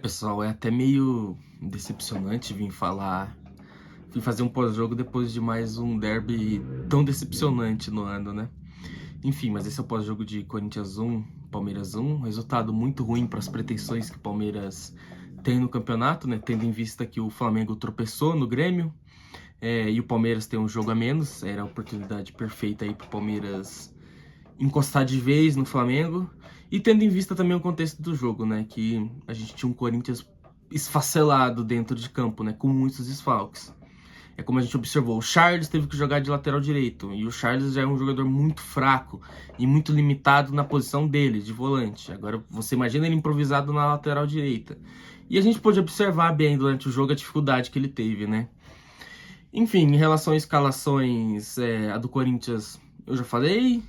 Pessoal, é até meio decepcionante vim fazer um pós-jogo depois de mais um derby tão decepcionante no ano, né? Enfim, mas esse é o pós-jogo de Corinthians 1, Palmeiras 1, resultado muito ruim para as pretensões que o Palmeiras tem no campeonato, né? Tendo em vista que o Flamengo tropeçou no Grêmio, e o Palmeiras tem um jogo a menos, era a oportunidade perfeita aí para o Palmeiras encostar de vez no Flamengo. E tendo em vista também o contexto do jogo, né? Que a gente tinha um Corinthians esfacelado dentro de campo, né? Com muitos desfalques. É como a gente observou, o Charles teve que jogar de lateral direito. E o Charles já é um jogador muito fraco e muito limitado na posição dele, de volante. Agora você imagina ele improvisado na lateral direita. E a gente pôde observar bem durante o jogo a dificuldade que ele teve, né? Enfim, em relação a escalações, a do Corinthians, eu já falei.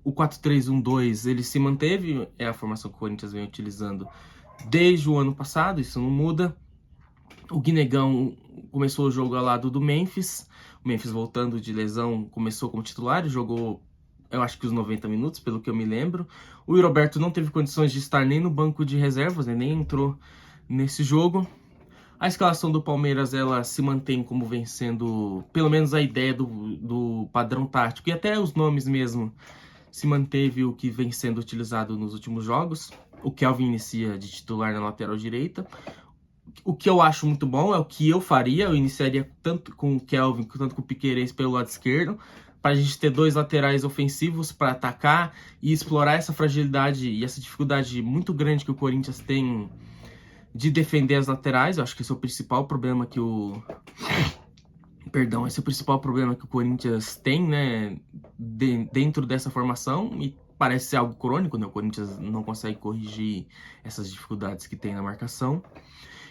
O 4-3-1-2 ele se manteve, é a formação que o Corinthians vem utilizando desde o ano passado, isso não muda. O Guinegão começou o jogo ao lado do Memphis. O Memphis, voltando de lesão, começou como titular e jogou, eu acho que os 90 minutos, pelo que eu me lembro. O Yuri Alberto não teve condições de estar nem no banco de reservas, né, nem entrou nesse jogo. A escalação do Palmeiras, ela se mantém como vencendo, pelo menos a ideia do padrão tático, e até os nomes mesmo se manteve o que vem sendo utilizado nos últimos jogos. O Kelvin inicia de titular na lateral direita. O que eu acho muito bom é o que eu faria, eu iniciaria tanto com o Kelvin quanto com o Piquerez pelo lado esquerdo, para a gente ter dois laterais ofensivos para atacar e explorar essa fragilidade e essa dificuldade muito grande que o Corinthians tem de defender as laterais. Eu acho que esse é o principal problema que esse é o principal problema que o Corinthians tem, né, dentro dessa formação, e parece ser algo crônico, né? O Corinthians não consegue corrigir essas dificuldades que tem na marcação.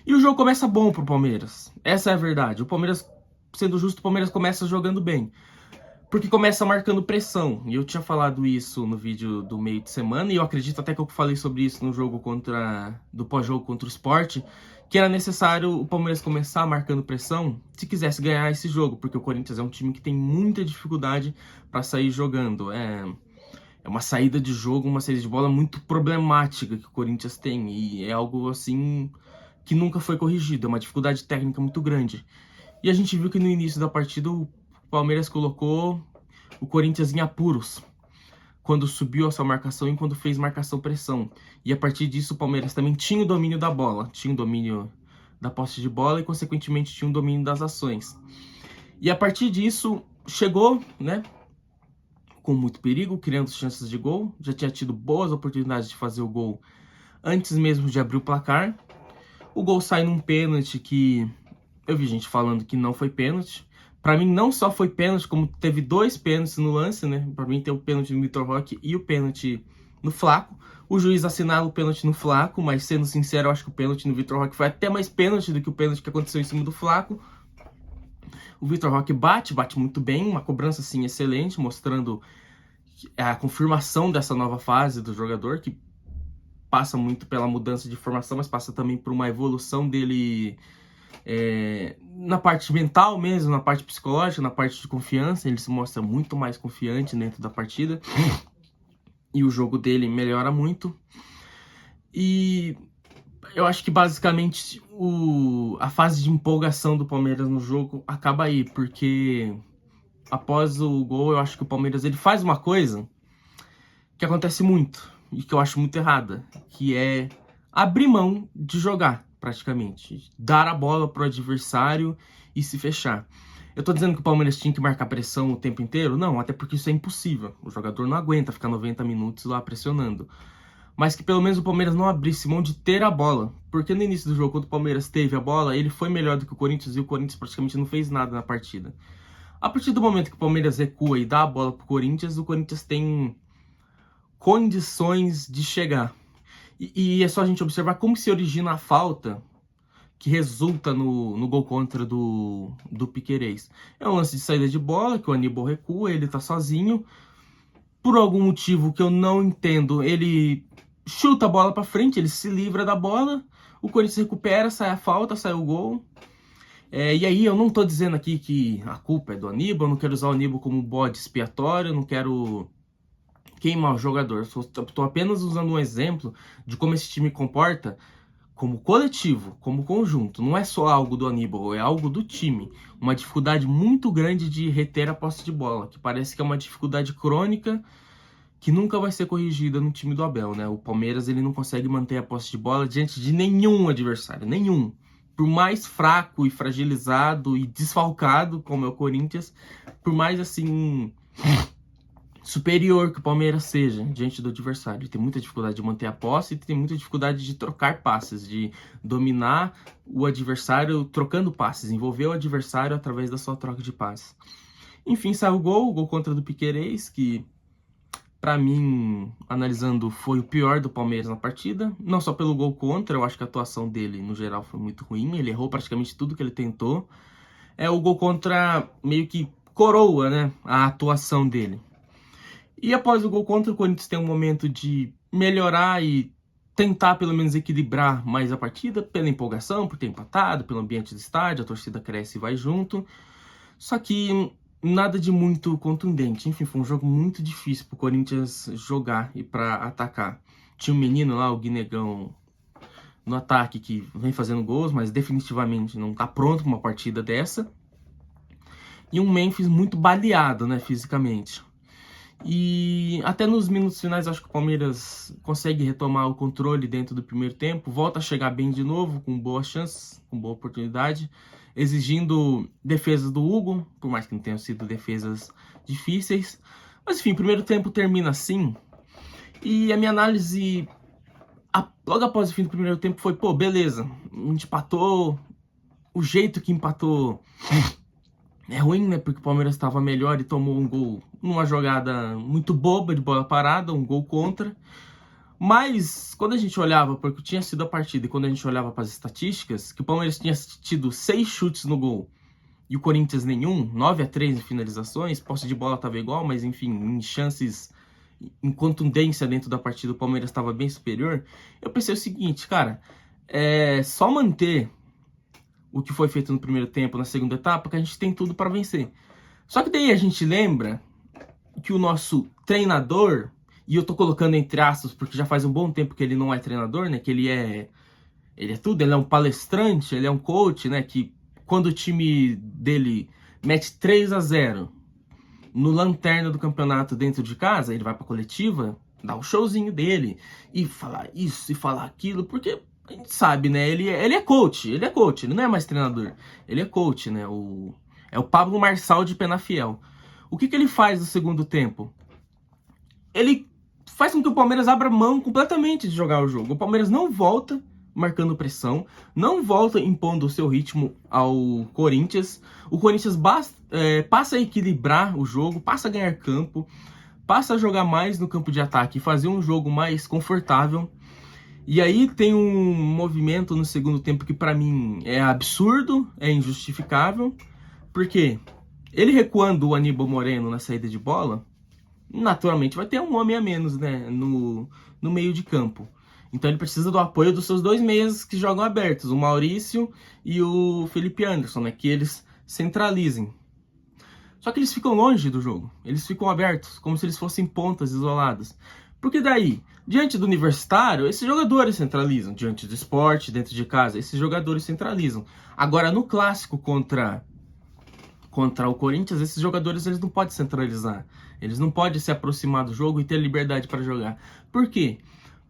E o jogo começa bom pro Palmeiras. Essa é a verdade. O Palmeiras, sendo justo, o Palmeiras começa jogando bem, porque começa marcando pressão. E eu tinha falado isso no vídeo do meio de semana, e eu acredito até que eu falei sobre isso no jogo do pós-jogo contra o Sport, que era necessário o Palmeiras começar marcando pressão se quisesse ganhar esse jogo, porque o Corinthians é um time que tem muita dificuldade para sair jogando. É uma saída de jogo, uma saída de bola muito problemática que o Corinthians tem, e é algo assim que nunca foi corrigido, é uma dificuldade técnica muito grande. E a gente viu que no início da partida o Palmeiras colocou o Corinthians em apuros, quando subiu a sua marcação e quando fez marcação-pressão. E a partir disso o Palmeiras também tinha o domínio da bola, tinha o domínio da posse de bola e consequentemente tinha o domínio das ações. E a partir disso chegou, né, com muito perigo, criando chances de gol. Já tinha tido boas oportunidades de fazer o gol antes mesmo de abrir o placar. O gol sai num pênalti que eu vi gente falando que não foi pênalti. Pra mim não só foi pênalti, como teve dois pênaltis no lance, né? Pra mim tem o pênalti no Vitor Roque e o pênalti no Flaco. O juiz assinala o pênalti no Flaco, mas sendo sincero, eu acho que o pênalti no Vitor Roque foi até mais pênalti do que o pênalti que aconteceu em cima do Flaco. O Vitor Roque bate muito bem, uma cobrança assim excelente, mostrando a confirmação dessa nova fase do jogador, que passa muito pela mudança de formação, mas passa também por uma evolução dele na parte mental mesmo, na parte psicológica, na parte de confiança. Ele se mostra muito mais confiante dentro da partida e o jogo dele melhora muito. E eu acho que basicamente a fase de empolgação do Palmeiras no jogo acaba aí, porque após o gol eu acho que o Palmeiras ele faz uma coisa que acontece muito e que eu acho muito errada, que é abrir mão de jogar, praticamente. Dar a bola pro adversário e se fechar. Eu tô dizendo que o Palmeiras tinha que marcar pressão o tempo inteiro? Não, até porque isso é impossível. O jogador não aguenta ficar 90 minutos lá pressionando. Mas que pelo menos o Palmeiras não abrisse mão de ter a bola. Porque no início do jogo, quando o Palmeiras teve a bola, ele foi melhor do que o Corinthians e o Corinthians praticamente não fez nada na partida. A partir do momento que o Palmeiras recua e dá a bola pro Corinthians, o Corinthians tem condições de chegar. E é só a gente observar como se origina a falta que resulta no gol contra do Piquerez. É um lance de saída de bola, que o Aníbal recua, ele tá sozinho. Por algum motivo que eu não entendo, ele chuta a bola pra frente, ele se livra da bola, o Corinthians recupera, sai a falta, sai o gol. E aí eu não tô dizendo aqui que a culpa é do Aníbal, eu não quero usar o Aníbal como bode expiatório, eu não quero queimar o jogador. Estou apenas usando um exemplo de como esse time comporta como coletivo, como conjunto, não é só algo do Aníbal, é algo do time. Uma dificuldade muito grande de reter a posse de bola, que parece que é uma dificuldade crônica que nunca vai ser corrigida no time do Abel, né? O Palmeiras, ele não consegue manter a posse de bola diante de nenhum adversário, nenhum. Por mais fraco e fragilizado e desfalcado como é o Corinthians, por mais assim superior que o Palmeiras seja diante do adversário, ele tem muita dificuldade de manter a posse e tem muita dificuldade de trocar passes, de dominar o adversário trocando passes, envolver o adversário através da sua troca de passes. Enfim, saiu o gol contra do Piquerez, que pra mim, analisando, foi o pior do Palmeiras na partida. Não só pelo gol contra, eu acho que a atuação dele, no geral, foi muito ruim. Ele errou praticamente tudo que ele tentou. O gol contra meio que coroa, né, a atuação dele. E após o gol contra, o Corinthians tem um momento de melhorar e tentar pelo menos equilibrar mais a partida, pela empolgação, por ter empatado, pelo ambiente do estádio, a torcida cresce e vai junto. Só que nada de muito contundente. Enfim, foi um jogo muito difícil pro Corinthians jogar e para atacar. Tinha um menino lá, o Guinegão, no ataque, que vem fazendo gols, mas definitivamente não tá pronto pra uma partida dessa. E um Memphis muito baleado, né, fisicamente. E até nos minutos finais, acho que o Palmeiras consegue retomar o controle dentro do primeiro tempo, volta a chegar bem de novo, com boas chances, com boa oportunidade, exigindo defesas do Hugo, por mais que não tenham sido defesas difíceis. Mas enfim, o primeiro tempo termina assim, e a minha análise logo após o fim do primeiro tempo foi, pô, beleza, a gente empatou, o jeito que empatou é ruim, né? Porque o Palmeiras estava melhor e tomou um gol numa jogada muito boba de bola parada, um gol contra. Mas quando a gente olhava, porque tinha sido a partida, e quando a gente olhava para as estatísticas, que o Palmeiras tinha tido 6 chutes no gol e o Corinthians nenhum, 9-3 em finalizações, posse de bola estava igual, mas enfim, em chances, em contundência dentro da partida, o Palmeiras estava bem superior. Eu pensei o seguinte, cara, só manter o que foi feito no primeiro tempo, na segunda etapa, que a gente tem tudo para vencer. Só que daí a gente lembra que o nosso treinador, e eu tô colocando entre aspas, porque já faz um bom tempo que ele não é treinador, né, que ele é tudo, ele é um palestrante, ele é um coach, né, que quando o time dele mete 3-0 no lanterna do campeonato dentro de casa, ele vai pra coletiva, dá o showzinho dele, e falar isso, e falar aquilo, porque a gente sabe, né? Ele é coach, ele não é mais treinador. Ele é coach, né? É o Pablo Marçal de Penafiel. O que ele faz no segundo tempo? Ele faz com que o Palmeiras abra mão completamente de jogar o jogo. O Palmeiras não volta marcando pressão, não volta impondo o seu ritmo ao Corinthians. O Corinthians passa a equilibrar o jogo, passa a ganhar campo, passa a jogar mais no campo de ataque e fazer um jogo mais confortável. E aí tem um movimento no segundo tempo que pra mim é absurdo, é injustificável, porque ele recuando o Aníbal Moreno na saída de bola, naturalmente vai ter um homem a menos, né, no meio de campo. Então ele precisa do apoio dos seus 2 meias que jogam abertos, o Maurício e o Felipe Anderson, né, que eles centralizem. Só que eles ficam longe do jogo, eles ficam abertos, como se eles fossem pontas isoladas. Porque daí, diante do Universitário, esses jogadores centralizam. Diante do Sport, dentro de casa, esses jogadores centralizam. Agora, no clássico contra o Corinthians, esses jogadores eles não podem centralizar. Eles não podem se aproximar do jogo e ter liberdade para jogar. Por quê?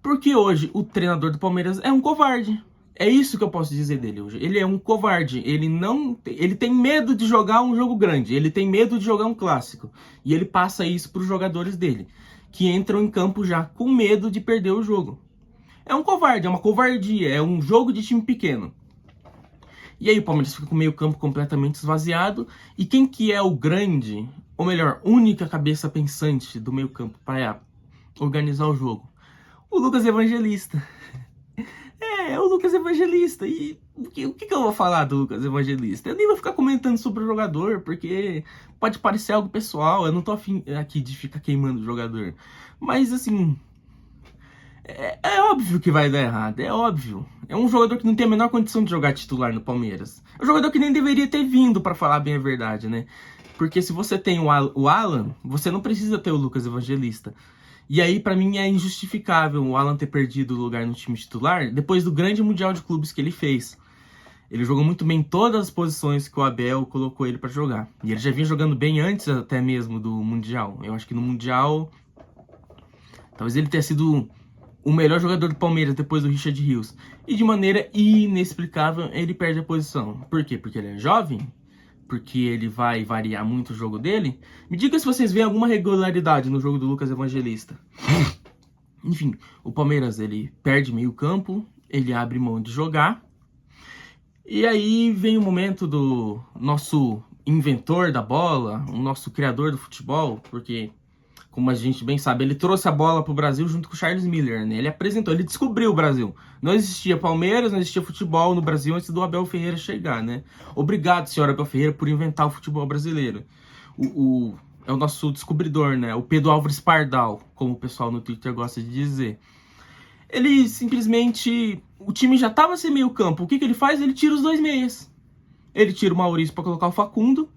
Porque hoje o treinador do Palmeiras é um covarde. É isso que eu posso dizer dele hoje. Ele é um covarde. Ele tem medo de jogar um jogo grande. Ele tem medo de jogar um clássico. E ele passa isso para os jogadores dele, que entram em campo já com medo de perder o jogo. É um covarde, é uma covardia, é um jogo de time pequeno. E aí o Palmeiras fica com o meio campo completamente esvaziado. E quem que é o grande, ou melhor, única cabeça pensante do meio campo para organizar o jogo? O Lucas Evangelista. É o Lucas Evangelista. E o que eu vou falar do Lucas Evangelista? Eu nem vou ficar comentando sobre o jogador, porque pode parecer algo pessoal. Eu não tô afim aqui de ficar queimando o jogador. Mas, assim, é óbvio que vai dar errado. É óbvio. É um jogador que não tem a menor condição de jogar titular no Palmeiras. É um jogador que nem deveria ter vindo, pra falar bem a verdade, né? Porque se você tem o Alan, você não precisa ter o Lucas Evangelista. E aí, pra mim, é injustificável o Alan ter perdido o lugar no time titular depois do grande Mundial de Clubes que ele fez. Ele jogou muito bem em todas as posições que o Abel colocou ele pra jogar. E ele já vinha jogando bem antes até mesmo do Mundial. Eu acho que no Mundial, talvez ele tenha sido o melhor jogador do Palmeiras depois do Richard Rios. E de maneira inexplicável, ele perde a posição. Por quê? Porque ele é jovem? Porque ele vai variar muito o jogo dele? Me diga se vocês veem alguma regularidade no jogo do Lucas Evangelista. Enfim, o Palmeiras, ele perde meio campo, ele abre mão de jogar. E aí vem o momento do nosso inventor da bola, o nosso criador do futebol, porque, como a gente bem sabe, ele trouxe a bola para o Brasil junto com o Charles Miller, né? Ele apresentou, ele descobriu o Brasil. Não existia Palmeiras, não existia futebol no Brasil antes do Abel Ferreira chegar, né? Obrigado, senhor Abel Ferreira, por inventar o futebol brasileiro. É o nosso descobridor, né? O Pedro Álvares Pardal, como o pessoal no Twitter gosta de dizer. Ele simplesmente... O time já estava sem meio campo. O que ele faz? Ele tira os dois meias. Ele tira o Maurício para colocar o Facundo.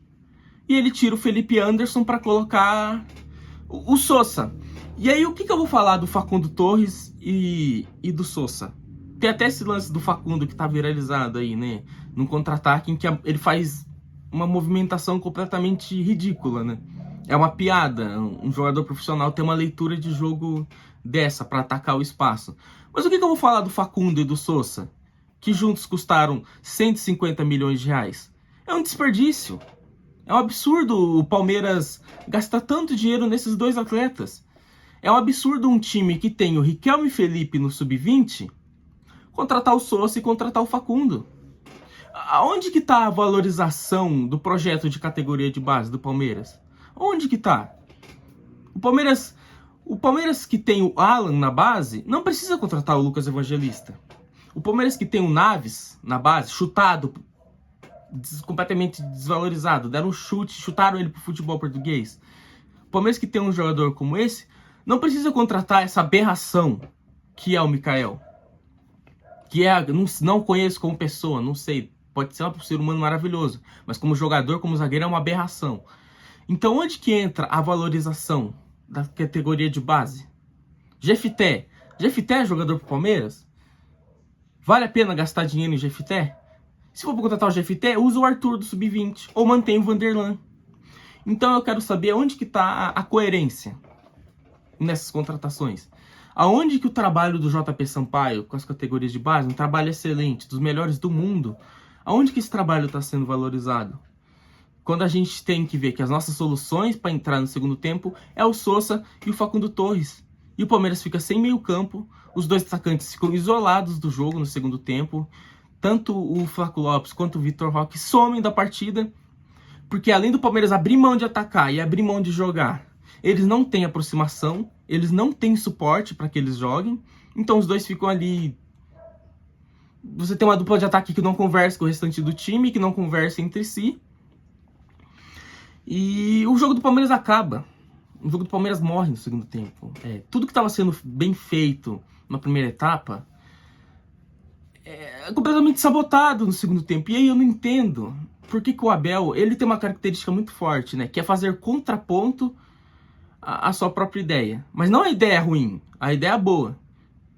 E ele tira o Felipe Anderson para colocar o Sosa. E aí, o que eu vou falar do Facundo Torres e do Sosa? Tem até esse lance do Facundo que tá viralizado aí, né? Num contra-ataque em que ele faz uma movimentação completamente ridícula, né? É uma piada um jogador profissional ter uma leitura de jogo dessa para atacar o espaço. Mas o que eu vou falar do Facundo e do Sosa, que juntos custaram 150 milhões de reais? É um desperdício. É um absurdo o Palmeiras gastar tanto dinheiro nesses dois atletas. É um absurdo um time que tem o Riquelme Felipe no sub-20 contratar o Sosa e contratar o Facundo. Aonde que tá a valorização do projeto de categoria de base do Palmeiras? Onde que tá? O Palmeiras que tem o Alan na base não precisa contratar o Lucas Evangelista. O Palmeiras que tem o Naves na base, chutado, completamente desvalorizado, deram um chute, chutaram ele pro futebol português. O Palmeiras que tem um jogador como esse não precisa contratar essa aberração que é o Mikael. Que não conheço como pessoa, não sei, pode ser um ser humano maravilhoso, mas como jogador, como zagueiro é uma aberração. Então onde que entra a valorização da categoria de base? Jefité é jogador pro Palmeiras? Vale a pena gastar dinheiro em Jefité? Se for para contratar o Jefité, usa o Arthur do Sub-20 ou mantém o Vanderlan. Então eu quero saber onde que está a coerência nessas contratações. Aonde que o trabalho do JP Sampaio com as categorias de base, um trabalho excelente, dos melhores do mundo, aonde que esse trabalho está sendo valorizado? Quando a gente tem que ver que as nossas soluções para entrar no segundo tempo é o Sosa e o Facundo Torres. E o Palmeiras fica sem meio campo, os dois atacantes ficam isolados do jogo no segundo tempo. Tanto o Flaco Lopes quanto o Vitor Roque somem da partida, porque além do Palmeiras abrir mão de atacar e abrir mão de jogar, eles não têm aproximação, eles não têm suporte para que eles joguem, então os dois ficam ali. Você tem uma dupla de ataque que não conversa com o restante do time, que não conversa entre si, e o jogo do Palmeiras acaba. O jogo do Palmeiras morre no segundo tempo. Tudo que estava sendo bem feito na primeira etapa é completamente sabotado no segundo tempo. E aí eu não entendo por que o Abel, ele tem uma característica muito forte, né? Que é fazer contraponto à sua própria ideia. Mas não a ideia ruim, a ideia boa.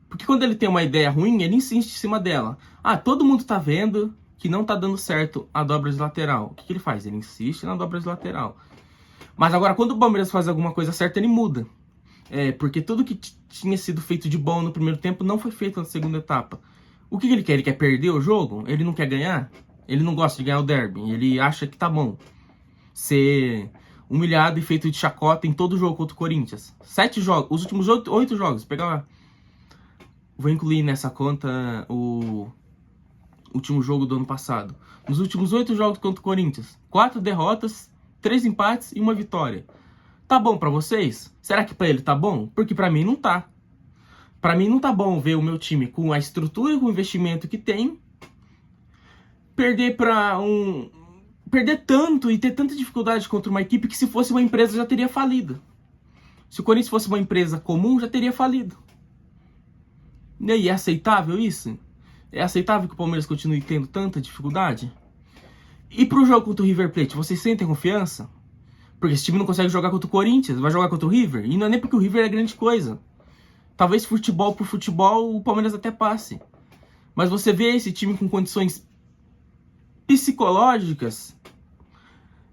Porque quando ele tem uma ideia ruim, ele insiste em cima dela. Todo mundo tá vendo que não tá dando certo a dobra de lateral. O que ele faz? Ele insiste na dobra de lateral. Mas agora, quando o Palmeiras faz alguma coisa certa, ele muda. Porque tudo que tinha sido feito de bom no primeiro tempo não foi feito na segunda etapa. O que ele quer? Ele quer perder o jogo? Ele não quer ganhar? Ele não gosta de ganhar o derby. Ele acha que tá bom ser humilhado e feito de chacota em todo jogo contra o Corinthians. 7 jogos, os últimos 8 jogos. Vou incluir nessa conta o último jogo do ano passado. Nos últimos 8 jogos contra o Corinthians, 4 derrotas, 3 empates e 1 vitória. Tá bom pra vocês? Será que pra ele tá bom? Porque pra mim não tá. Pra mim não tá bom ver o meu time com a estrutura e com o investimento que tem perder tanto e ter tanta dificuldade contra uma equipe que, se fosse uma empresa, já teria falido. Se o Corinthians fosse uma empresa comum, já teria falido. E aí, é aceitável isso? É aceitável que o Palmeiras continue tendo tanta dificuldade? E pro jogo contra o River Plate, vocês sentem confiança? Porque esse time não consegue jogar contra o Corinthians, vai jogar contra o River. E não é nem porque o River é grande coisa. Talvez futebol por futebol o Palmeiras até passe. Mas você vê esse time com condições psicológicas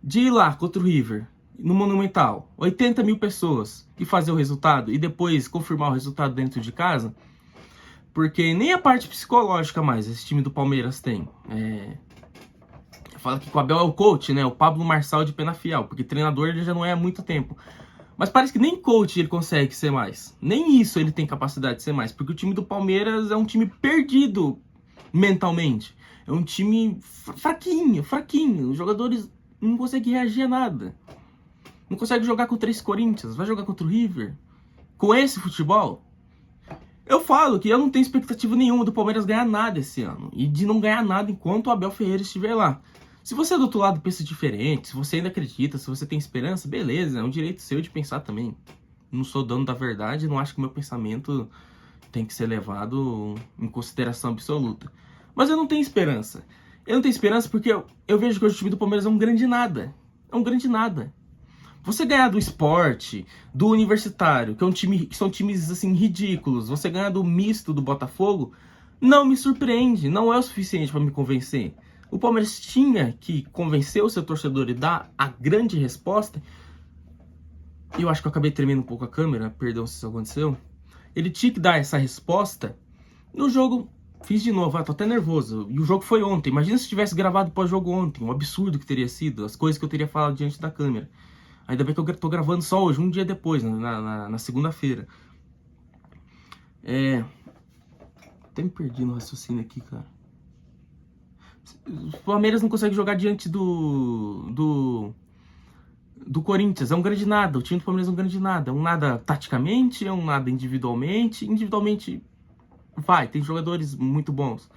de ir lá contra o River, no Monumental, 80 mil pessoas, e fazer o resultado, e depois confirmar o resultado dentro de casa, porque nem a parte psicológica mais esse time do Palmeiras tem. Fala que o Abel é o coach, né? O Pablo Marçal de Penafiel, porque treinador ele já não é há muito tempo. Mas parece que nem coach ele consegue ser mais. Nem isso ele tem capacidade de ser mais, porque o time do Palmeiras é um time perdido mentalmente. É um time fraquinho. Os jogadores não conseguem reagir a nada. Não consegue jogar contra esse Corinthians. Vai jogar contra o River? Com esse futebol? Eu falo que eu não tenho expectativa nenhuma do Palmeiras ganhar nada esse ano. E de não ganhar nada enquanto o Abel Ferreira estiver lá. Se você do outro lado pensa diferente, se você ainda acredita, se você tem esperança, beleza, é um direito seu de pensar também. Não sou dono da verdade, não acho que o meu pensamento tem que ser levado em consideração absoluta. Mas eu não tenho esperança. Eu não tenho esperança porque eu vejo que hoje o time do Palmeiras é um grande nada. É um grande nada. Você ganhar do Sport, do Universitário, que são times assim ridículos, você ganhar do misto do Botafogo, não me surpreende, não é o suficiente para me convencer. O Palmeiras tinha que convencer o seu torcedor e dar a grande resposta. E eu acho que eu acabei tremendo um pouco a câmera, perdão se isso aconteceu. Ele tinha que dar essa resposta no jogo. Fiz de novo, tô até nervoso. E o jogo foi ontem. Imagina se tivesse gravado pós-jogo ontem, um absurdo que teria sido, as coisas que eu teria falado diante da câmera. Ainda bem que eu tô gravando só hoje, um dia depois, na segunda-feira. Até me perdi no raciocínio aqui, cara. O Palmeiras não consegue jogar diante do Corinthians. É um grande nada. O time do Palmeiras é um grande nada. É um nada taticamente, é um nada individualmente. Individualmente, tem jogadores muito bons.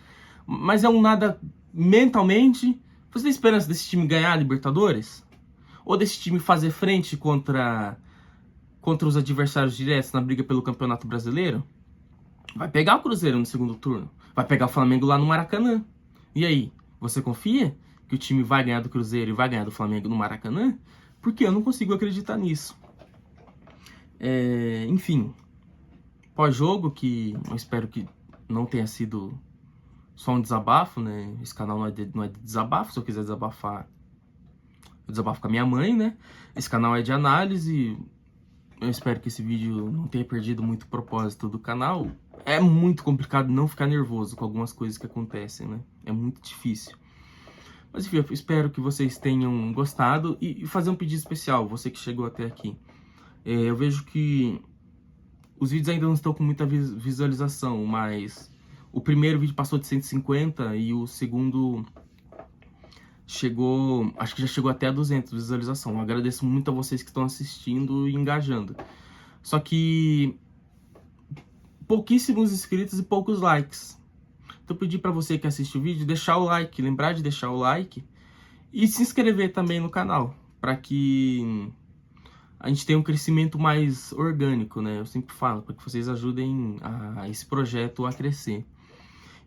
Mas é um nada mentalmente. Você tem esperança desse time ganhar a Libertadores? Ou desse time fazer frente contra os adversários diretos na briga pelo Campeonato Brasileiro? Vai pegar o Cruzeiro no segundo turno. Vai pegar o Flamengo lá no Maracanã. E aí, você confia que o time vai ganhar do Cruzeiro e vai ganhar do Flamengo no Maracanã? Porque eu não consigo acreditar nisso. Enfim, pós-jogo, que eu espero que não tenha sido só um desabafo, né? Esse canal não é de desabafo. Se eu quiser desabafar, eu desabafo com a minha mãe, né? Esse canal é de análise. Eu espero que esse vídeo não tenha perdido muito o propósito do canal. É muito complicado não ficar nervoso com algumas coisas que acontecem, né? É muito difícil. Mas enfim, eu espero que vocês tenham gostado. E fazer um pedido especial, você que chegou até aqui. Eu vejo que os vídeos ainda não estão com muita visualização, mas o primeiro vídeo passou de 150 e o segundo chegou, acho que já chegou até a 200 visualizações. Eu agradeço muito a vocês que estão assistindo e engajando. Só que pouquíssimos inscritos e poucos likes. Então eu pedi para você que assiste o vídeo deixar o like, lembrar de deixar o like e se inscrever também no canal, para que a gente tenha um crescimento mais orgânico, né? Eu sempre falo, para que vocês ajudem a esse projeto a crescer.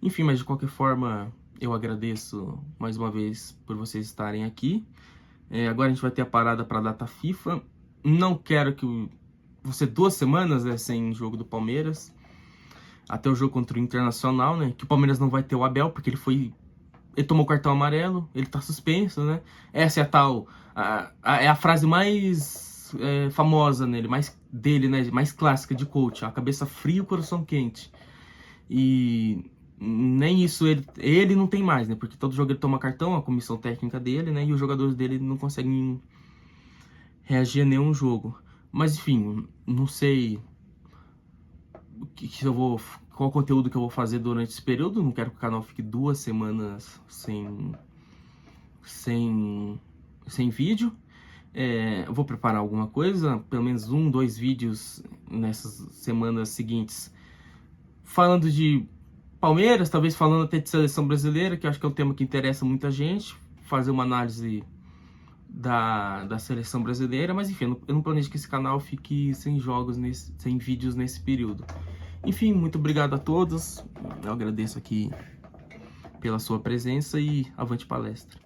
Enfim, mas de qualquer forma, eu agradeço mais uma vez por vocês estarem aqui. Agora a gente vai ter a parada para a data FIFA. Não quero que você 2 semanas, né, sem jogo do Palmeiras. Até o jogo contra o Internacional, né? Que o Palmeiras não vai ter o Abel, porque ele tomou cartão amarelo, ele tá suspenso, né? Essa é a tal... é a frase mais famosa nele, dele, né? Mais clássica de coach. A cabeça fria e o coração quente. E nem isso ele não tem mais, né? Porque todo jogo ele toma cartão, a comissão técnica dele, né? E os jogadores dele não conseguem reagir a nenhum jogo. Mas enfim, não sei qual conteúdo que eu vou fazer durante esse período. Não quero que o canal fique 2 semanas sem vídeo. Eu vou preparar alguma coisa, pelo menos 1, 2 vídeos nessas semanas seguintes, falando de Palmeiras, talvez falando até de seleção brasileira, que eu acho que é um tema que interessa muita gente, fazer uma análise da seleção brasileira. Mas enfim, eu não planejo que esse canal fique sem sem vídeos nesse período. Enfim, muito obrigado a todos. Eu agradeço aqui pela sua presença e avante palestra.